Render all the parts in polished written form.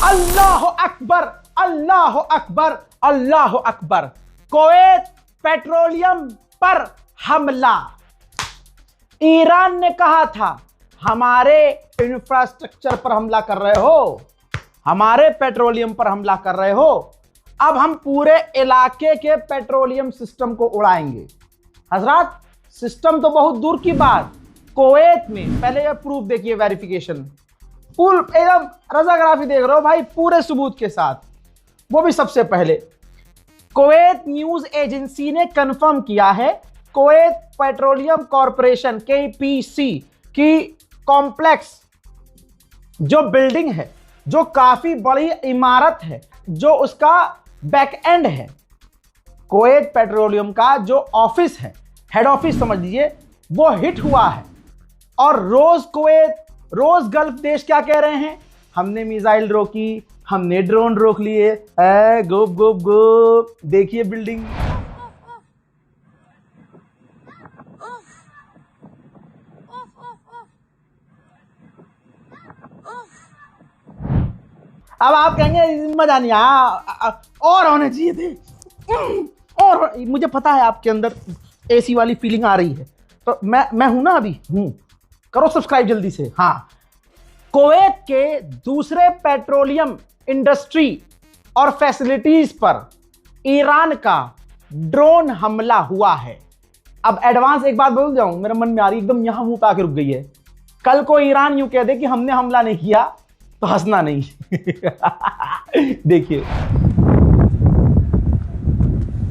अल्लाह अकबर, अल्लाह अकबर, अल्लाह Akbar. Kuwait petroleum पर हमला। Iran ने कहा था हमारे इंफ्रास्ट्रक्चर पर हमला कर रहे हो, हमारे पेट्रोलियम पर हमला कर रहे हो, अब हम पूरे इलाके के पेट्रोलियम सिस्टम को उड़ाएंगे। हजरात, सिस्टम तो बहुत दूर की बात, कुवैत में पहले ये प्रूफ देखिए, वेरिफिकेशन फुल एकदम रजाग्राफी देख रहे हो भाई, पूरे सबूत के साथ। वो भी सबसे पहले कुवैत न्यूज एजेंसी ने कंफर्म किया है, कुवैत पेट्रोलियम कॉरपोरेशन KPC की कॉम्प्लेक्स जो बिल्डिंग है, जो काफी बड़ी इमारत है, जो उसका बैक एंड है, कुवैत पेट्रोलियम का जो ऑफिस है, हेड ऑफिस समझ लीजिए, वो हिट हुआ है। और रोज कुवैत, रोज गल्फ देश क्या कह रहे हैं, हमने मिसाइल रोकी, हमने ड्रोन रोक लिए, गोप गोप गोप, देखिए बिल्डिंग। अब आप कहेंगे मजा नहीं आया, और होने चाहिए थे, और मुझे पता है आपके अंदर एसी वाली फीलिंग आ रही है, तो मैं हूं ना, अभी हूं, करो सब्सक्राइब जल्दी से। हाँ, कुवैत के दूसरे पेट्रोलियम इंडस्ट्री और फैसिलिटीज पर ईरान का ड्रोन हमला हुआ है। अब एडवांस एक बात बोल जाऊं, मेरे मन में आ रही, एकदम यहां मुंह पे आके रुक गई है। कल को ईरान यूं कह दे कि हमने हमला नहीं किया, तो हंसना नहीं। देखिए,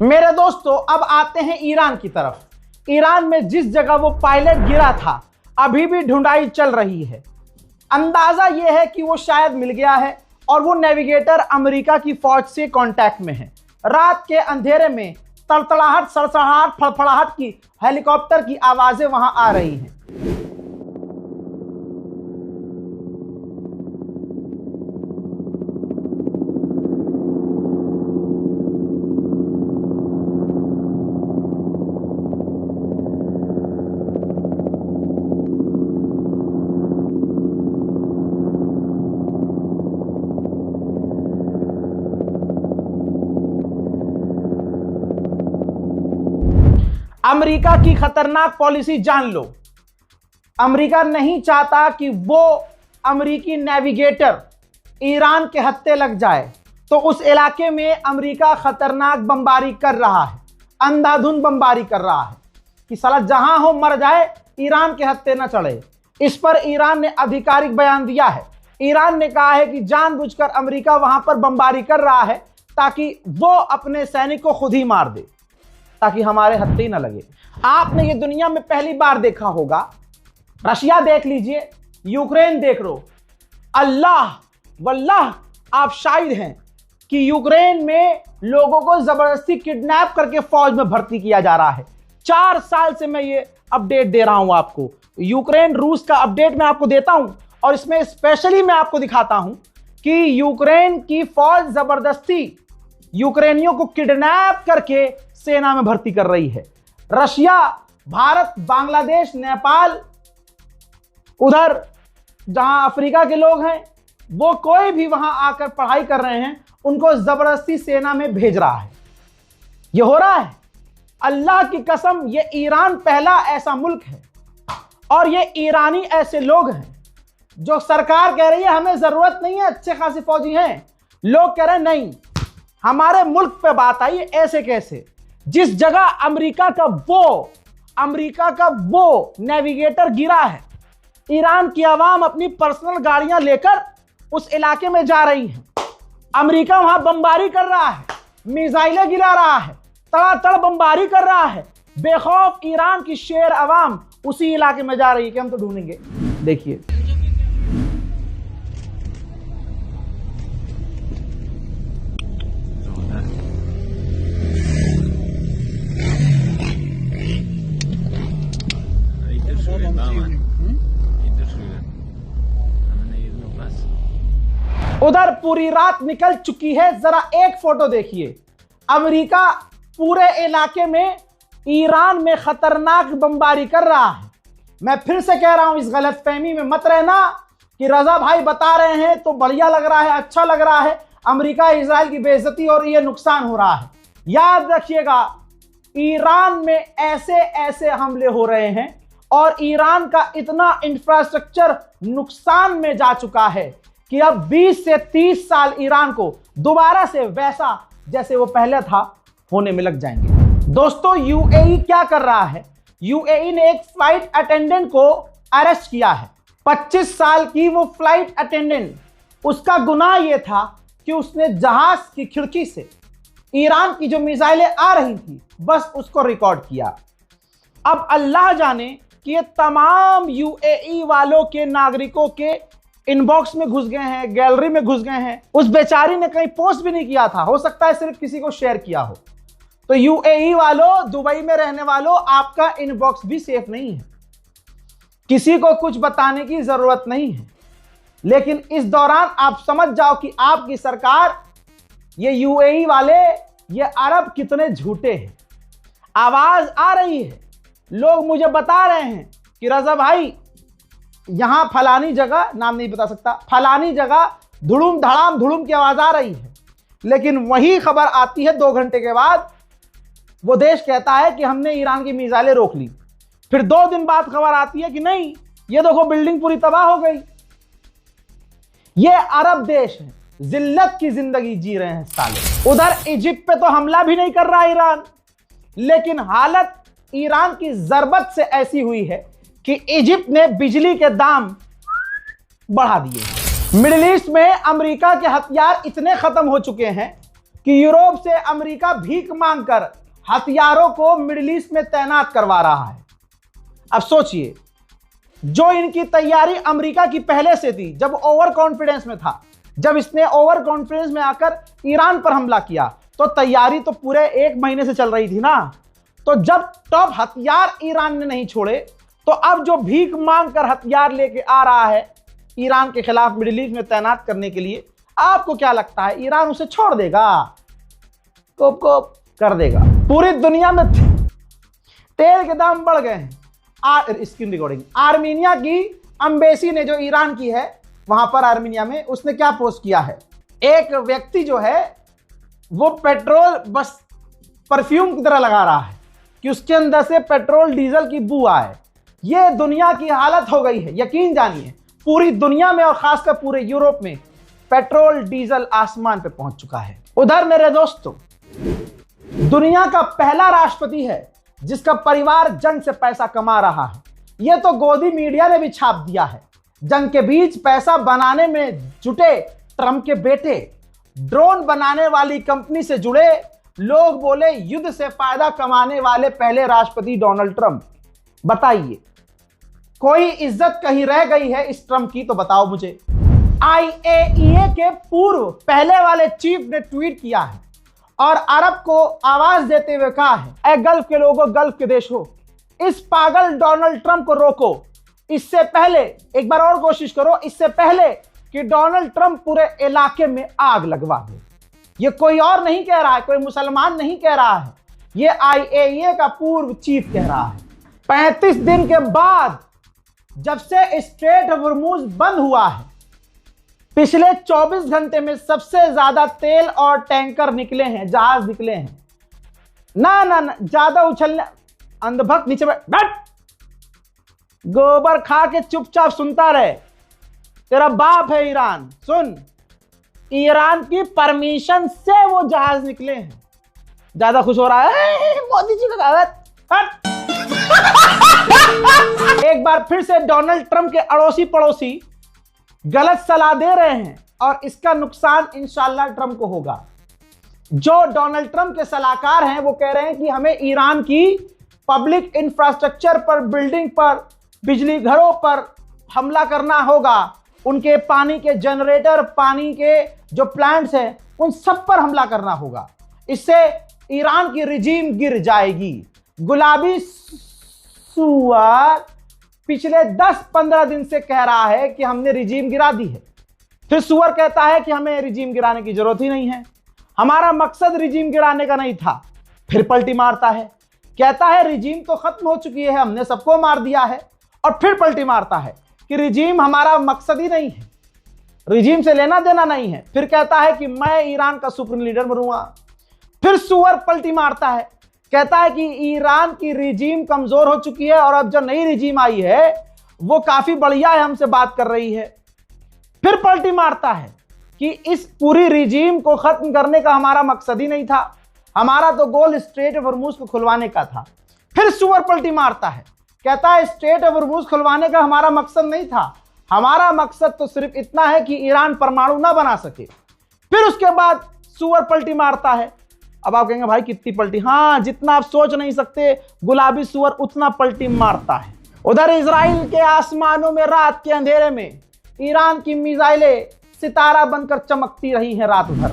मेरे दोस्तों, अब आते हैं ईरान की तरफ। ईरान में जिस जगह वो पायलट गिरा था, अभी भी ढूंढाई चल रही है। अंदाजा यह है कि वो शायद मिल गया है और वो नेविगेटर अमेरिका की फौज से कांटेक्ट में है। रात के अंधेरे में तड़तड़ाहट, सड़सड़ाहट, फड़फड़ाहट की हेलीकॉप्टर की आवाजें वहां आ रही हैं। अमेरिका की खतरनाक पॉलिसी जान लो। अमेरिका नहीं चाहता कि वो अमेरिकी नेविगेटर ईरान के हत्थे लग जाए, तो उस इलाके में अमेरिका खतरनाक बमबारी कर रहा है, अंधाधुंध बमबारी कर रहा है कि साला जहां हो मर जाए, ईरान के हत्थे न चढ़े। इस पर ईरान ने आधिकारिक बयान दिया है। ईरान ने कहा है कि जानबूझकर अमेरिका वहां पर बमबारी कर रहा है ताकि वो अपने सैनिक को खुद ही मार दे, ताकि हमारे हत्थे ही ना लगे। आपने ये दुनिया में पहली बार देखा होगा, रशिया देख लीजिए, यूक्रेन देख लो, अल्लाह वल्लाह आप शाहिद हैं कि यूक्रेन में लोगों को जबरदस्ती किडनैप करके फौज में भर्ती किया जा रहा है। 4 साल से मैं ये अपडेट दे रहा हूं आपको। यूक्रेन रूस का अपडेट मैं आपको देता हूं, और इसमें स्पेशली मैं आपको दिखाता हूं कि यूक्रेन की फौज जबरदस्ती यूक्रेनियों को किडनैप करके सेना में भर्ती कर रही है। रशिया, भारत, बांग्लादेश, नेपाल, उधर जहां अफ्रीका के लोग हैं, वो कोई भी वहां आकर पढ़ाई कर रहे हैं, उनको जबरदस्ती सेना में भेज रहा है। ये हो रहा है। अल्लाह की कसम, ये ईरान पहला ऐसा मुल्क है, और ये ईरानी ऐसे लोग हैं जो सरकार कह रही है हमें जरूरत नहीं है, अच्छे खासी फौजी हैं, लोग कह रहे हैं नहीं, हमारे मुल्क पे बात आई। ऐसे कैसे? जिस जगह अमेरिका का वो नेविगेटर गिरा है, ईरान की आवाम अपनी पर्सनल गाड़ियां लेकर उस इलाके में जा रही हैं। अमेरिका वहां बमबारी कर रहा है, मिसाइलें गिरा रहा है, तड़ातड़ बमबारी कर रहा है। बेखौफ ईरान की शेर आवाम उसी इलाके में जा रही है कि हम तो ढूंढेंगे। देखिए, उधर पूरी रात निकल चुकी है। जरा एक फोटो देखिए, अमेरिका पूरे इलाके में ईरान में खतरनाक बमबारी कर रहा है। मैं फिर से कह रहा हूं, इस गलतफहमी में मत रहना कि रजा भाई बता रहे हैं तो बढ़िया लग रहा है, अच्छा लग रहा है, अमेरिका इजराइल की बेइज्जती और ये नुकसान हो रहा है। याद रखिएगा, ईरान में ऐसे ऐसे हमले हो रहे हैं और ईरान का इतना इंफ्रास्ट्रक्चर नुकसान में जा चुका है कि अब 20 से 30 साल ईरान को दोबारा से वैसा जैसे वो पहले था होने में लग जाएंगे। दोस्तों, यूएई क्या कर रहा है? यूएई ने एक फ्लाइट अटेंडेंट को अरेस्ट किया है। 25 साल की वो फ्लाइट अटेंडेंट, उसका गुनाह यह था कि उसने जहाज की खिड़की से ईरान की जो मिसाइलें आ रही थी बस उसको रिकॉर्ड किया। अब अल्लाह जाने कि ये तमाम यूएई वालों के नागरिकों के इनबॉक्स में घुस गए हैं, गैलरी में घुस गए हैं। उस बेचारी ने कहीं पोस्ट भी नहीं किया था, हो सकता है सिर्फ किसी को शेयर किया हो। तो यूएई वालों, दुबई में रहने वालों, आपका इनबॉक्स भी सेफ नहीं है, किसी को कुछ बताने की जरूरत नहीं है। लेकिन इस दौरान आप समझ जाओ कि आपकी सरकार, ये यूएई वाले, ये अरब कितने झूठे हैं। आवाज आ रही है, लोग मुझे बता रहे हैं कि रजा भाई यहां फलानी जगह, नाम नहीं बता सकता, फलानी जगह धुड़ुम धड़ाम धुड़ुम की आवाज आ रही है। लेकिन वही खबर आती है 2 घंटे के बाद, वो देश कहता है कि हमने ईरान की मिसाइलें रोक ली। फिर 2 दिन बाद खबर आती है कि नहीं, ये देखो बिल्डिंग पूरी तबाह हो गई। ये अरब देश है, जिल्लत की जिंदगी जी रहे हैं साले। उधर इजिप्ट पे तो हमला भी नहीं कर रहा ईरान, लेकिन हालत ईरान की जरबत से ऐसी हुई है कि इजिप्ट ने बिजली के दाम बढ़ा दिए। मिडिल ईस्ट में अमेरिका के हथियार इतने खत्म हो चुके हैं कि यूरोप से अमेरिका भीख मांगकर हथियारों को मिडिल ईस्ट में तैनात करवा रहा है। अब सोचिए, जो इनकी तैयारी अमेरिका की पहले से थी, जब ओवर कॉन्फिडेंस में था, जब इसने ओवर कॉन्फिडेंस में आकर ईरान पर हमला किया, तो तैयारी तो पूरे 1 महीने से चल रही थी ना। तो जब टॉप हथियार ईरान ने नहीं छोड़े, तो अब जो भीख मांग कर हथियार लेके आ रहा है ईरान के खिलाफ मिडिल ईस्ट में तैनात करने के लिए, आपको क्या लगता है ईरान उसे छोड़ देगा? कोप कोप कर देगा। पूरी दुनिया में तेल के दाम बढ़ गए हैं। स्क्रीन रिकॉर्डिंग, आर्मीनिया की एम्बेसी ने, जो ईरान की है, वहां पर आर्मीनिया में, उसने क्या पोस्ट किया है? एक व्यक्ति जो है वो पेट्रोल बस परफ्यूम की तरह लगा रहा है कि उसके अंदर से पेट्रोल डीजल की बू आए। ये दुनिया की हालत हो गई है। यकीन जानिए, पूरी दुनिया में और खासकर पूरे यूरोप में पेट्रोल डीजल आसमान पे पहुंच चुका है। उधर मेरे दोस्तों, दुनिया का पहला राष्ट्रपति है जिसका परिवार जंग से पैसा कमा रहा है। यह तो गोदी मीडिया ने भी छाप दिया है। जंग के बीच पैसा बनाने में जुटे ट्रंप के बेटे, ड्रोन बनाने वाली कंपनी से जुड़े लोग बोले युद्ध से फायदा कमाने वाले पहले राष्ट्रपति डोनाल्ड ट्रंप। बताइए, कोई इज्जत कहीं रह गई है इस ट्रंप की? तो बताओ मुझे। IAEA के पूर्व पहले वाले चीफ ने ट्वीट किया है और अरब को आवाज देते हुए कहा है, ऐ गल्फ के लोगों, गल्फ के देश हो, इस पागल डोनाल्ड ट्रंप को रोको। इससे पहले एक बार और कोशिश करो, इससे पहले कि डोनाल्ड ट्रंप पूरे इलाके में आग लगवा दे। ये कोई और नहीं कह रहा है, कोई मुसलमान नहीं कह रहा है, ये IAEA का पूर्व चीफ कह रहा है। 35 दिन के बाद जब से स्ट्रेट ऑफ हॉर्मुज बंद हुआ है, पिछले 24 घंटे में सबसे ज्यादा तेल और टैंकर निकले हैं, जहाज निकले हैं। ना ना ना, ज्यादा उछलने, अंधभक्त नीचे बैठ, गोबर खा के चुपचाप सुनता रहे। तेरा बाप है ईरान। सुन, ईरान की परमिशन से वो जहाज निकले हैं। ज्यादा खुश हो रहा है मोदी जी का कागज। एक बार फिर से डोनाल्ड ट्रंप के अड़ोसी पड़ोसी गलत सलाह दे रहे हैं और इसका नुकसान इंशाल्लाह ट्रंप को होगा। जो डोनाल्ड ट्रंप के सलाहकार हैं वो कह रहे हैं कि हमें ईरान की पब्लिक इंफ्रास्ट्रक्चर पर, बिल्डिंग पर, बिजली घरों पर हमला करना होगा। उनके पानी के जनरेटर, पानी के जो प्लांट्स हैं, उन सब पर हमला करना होगा। इससे ईरान की रिजीम गिर जाएगी। गुलाबी सुअर पिछले 10-15 दिन से कह रहा है कि हमने रिजीम गिरा दी है। फिर सुअर कहता है कि हमें रिजीम गिराने की जरूरत ही नहीं है, हमारा मकसद रिजीम गिराने का नहीं था। फिर पलटी मारता है, कहता है रिजीम तो खत्म हो चुकी है, हमने सबको मार दिया है। और फिर पलटी मारता है कि रिजीम हमारा मकसद ही नहीं है, रिजीम से लेना देना नहीं है। फिर कहता है कि मैं ईरान का सुप्रीम लीडर बनूंगा। फिर सुअर पलटी मारता है, कहता है कि ईरान की रिजीम कमजोर हो चुकी है और अब जो नई रिजीम आई है वो काफी बढ़िया है, हमसे बात कर रही है। फिर पलटी मारता है कि इस पूरी रिजीम को खत्म करने का हमारा मकसद ही नहीं था, हमारा तो गोल स्ट्रेट ऑफ हॉर्मुज को खुलवाने का था। फिर सुअर पलटी मारता है, कहता है स्ट्रेट ऑफ हॉर्मुज खुलवाने का हमारा मकसद नहीं था, हमारा मकसद तो सिर्फ इतना है कि ईरान परमाणु ना बना सके। फिर उसके बाद सुअर पलटी मारता है। अब आप कहेंगे भाई कितनी पलटी? हाँ, जितना आप सोच नहीं सकते, गुलाबी सुअर उतना पलटी मारता है। उधर इजराइल के आसमानों में रात के अंधेरे में ईरान की मिसाइलें सितारा बनकर चमकती रही हैं रात भर।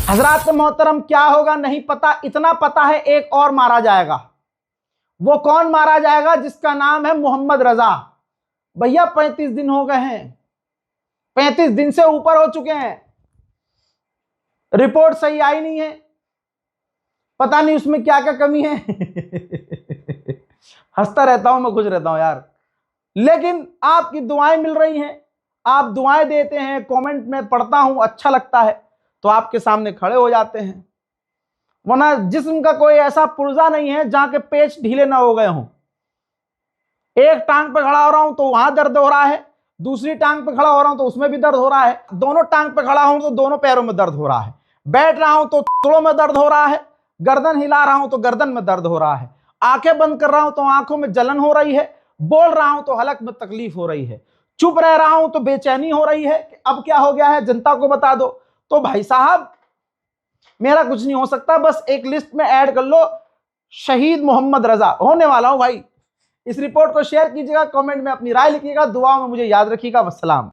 हजरात मोहतरम, क्या होगा नहीं पता, इतना पता है एक और मारा जाएगा। वो कौन मारा जाएगा? जिसका नाम है मोहम्मद रजा। भैया 35 दिन हो गए हैं, 35 दिन से ऊपर हो चुके हैं, रिपोर्ट सही आई नहीं है, पता नहीं उसमें क्या क्या कमी है। हंसता रहता हूं मैं, खुश रहता हूं यार, लेकिन आपकी दुआएं मिल रही हैं, आप दुआएं देते हैं, कमेंट में पढ़ता हूं, अच्छा लगता है तो आपके सामने खड़े हो जाते हैं। वरना जिस्म का कोई ऐसा पुर्जा नहीं है जहां के पेच ढीले ना हो गए हों। एक टांग पे खड़ा हो रहा हूं तो वहां दर्द हो रहा है, दूसरी टांग पे खड़ा हो रहा हूं तो उसमें भी दर्द हो रहा है, दोनों टांग पे खड़ा हूं तो दोनों पैरों में दर्द हो रहा है, बैठ रहा हूं तो थोड़ों में दर्द हो रहा है, गर्दन हिला रहा हूं तो गर्दन में दर्द हो रहा है, आंखें बंद कर रहा हूं तो आंखों में जलन हो रही है, बोल रहा हूं तो हलक में तकलीफ हो रही है, चुप रह रहा हूं तो बेचैनी हो रही है कि अब क्या हो गया है, जनता को बता दो। तो भाई साहब, मेरा कुछ नहीं हो सकता, बस एक लिस्ट में ऐड कर लो, शहीद मोहम्मद रजा होने वाला हूं भाई। इस रिपोर्ट को शेयर कीजिएगा, कमेंट में अपनी राय लिखिएगा, दुआओं में मुझे याद रखिएगा। वस्सलाम।